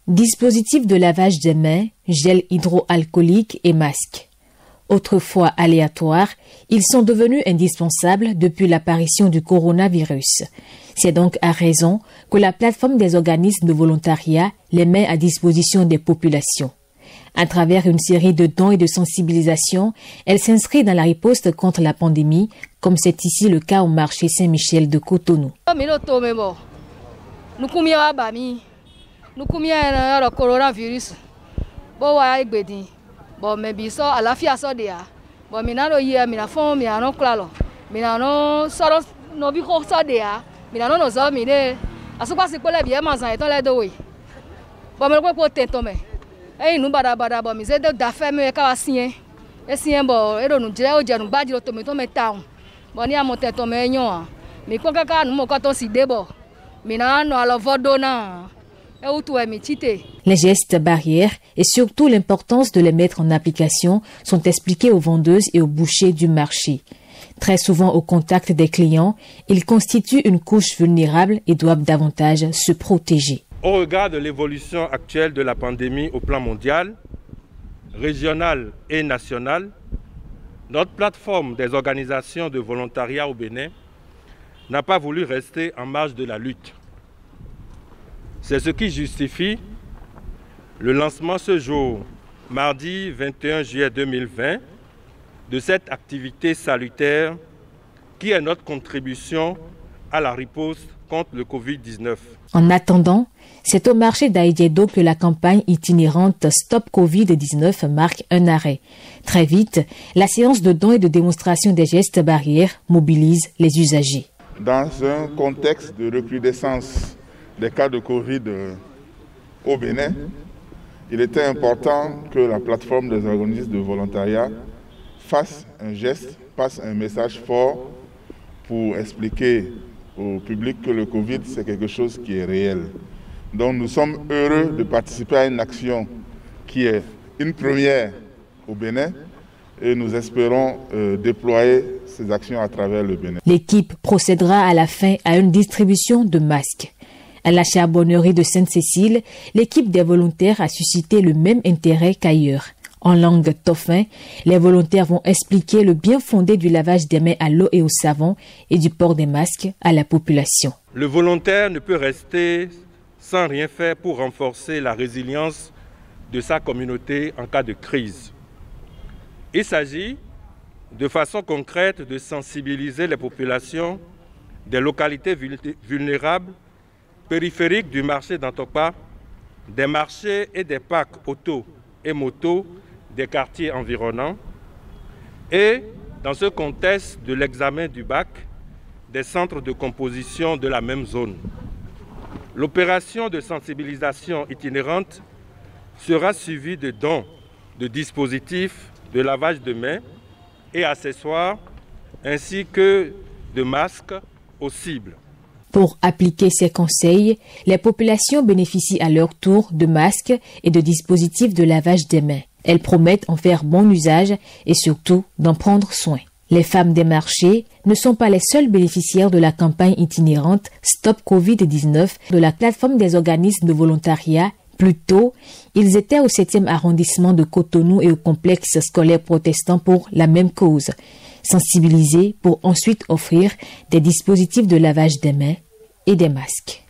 Dispositifs de lavage des mains, gel hydroalcoolique et masques. Autrefois aléatoires, ils sont devenus indispensables depuis l'apparition du coronavirus. C'est donc à raison que la plateforme des organismes de volontariat les met à disposition des populations. À travers une série de dons et de sensibilisation, elle s'inscrit dans la riposte contre la pandémie, comme c'est ici le cas au marché Saint-Michel de Cotonou. Bon, mais bien à la fia so dia. Bon, minano yé, minafon, minano clalo. Minano soro no bi ko so dia. Minano no zo mine. Asuka se kola bien mazan eton le do we. Bon, me ko tento me. E inu bada bon, mi se de da fe me ka wasien. E sien bon, e do nu jere o je nu gbaji lo to me town. Bon, ni amo tento me yon. Mi ko kaka nu mo ko to si debo. Minano alo vodo na. Les gestes barrières et surtout l'importance de les mettre en application sont expliqués aux vendeuses et aux bouchers du marché. Très souvent au contact des clients, ils constituent une couche vulnérable et doivent davantage se protéger. Au regard de l'évolution actuelle de la pandémie au plan mondial, régional et national, notre plateforme des organisations de volontariat au Bénin n'a pas voulu rester en marge de la lutte. C'est ce qui justifie le lancement ce jour, mardi 21 juillet 2020, de cette activité salutaire qui est notre contribution à la riposte contre le Covid-19. En attendant, c'est au marché d'Aïdiedo que la campagne itinérante Stop Covid-19 marque un arrêt. Très vite, la séance de dons et de démonstration des gestes barrières mobilise les usagers. Dans un contexte de recrudescence des cas de Covid au Bénin, il était important que la plateforme des organismes de volontariat fasse un geste, passe un message fort pour expliquer au public que le Covid, c'est quelque chose qui est réel. Donc nous sommes heureux de participer à une action qui est une première au Bénin et nous espérons déployer ces actions à travers le Bénin. L'équipe procédera à la fin à une distribution de masques. À la charbonnerie de Sainte-Cécile, l'équipe des volontaires a suscité le même intérêt qu'ailleurs. En langue tofin, les volontaires vont expliquer le bien fondé du lavage des mains à l'eau et au savon et du port des masques à la population. Le volontaire ne peut rester sans rien faire pour renforcer la résilience de sa communauté en cas de crise. Il s'agit de façon concrète de sensibiliser les populations des localités vulnérables périphériques du marché d'Antokpa, des marchés et des parcs auto et moto des quartiers environnants et, dans ce contexte de l'examen du bac, des centres de composition de la même zone. L'opération de sensibilisation itinérante sera suivie de dons de dispositifs de lavage de mains et accessoires ainsi que de masques aux cibles. Pour appliquer ces conseils, les populations bénéficient à leur tour de masques et de dispositifs de lavage des mains. Elles promettent en faire bon usage et surtout d'en prendre soin. Les femmes des marchés ne sont pas les seules bénéficiaires de la campagne itinérante Stop Covid-19 de la plateforme des organismes de volontariat. Plus tôt, ils étaient au 7e arrondissement de Cotonou et au complexe scolaire protestant pour la même cause. Sensibiliser pour ensuite offrir des dispositifs de lavage des mains et des masques.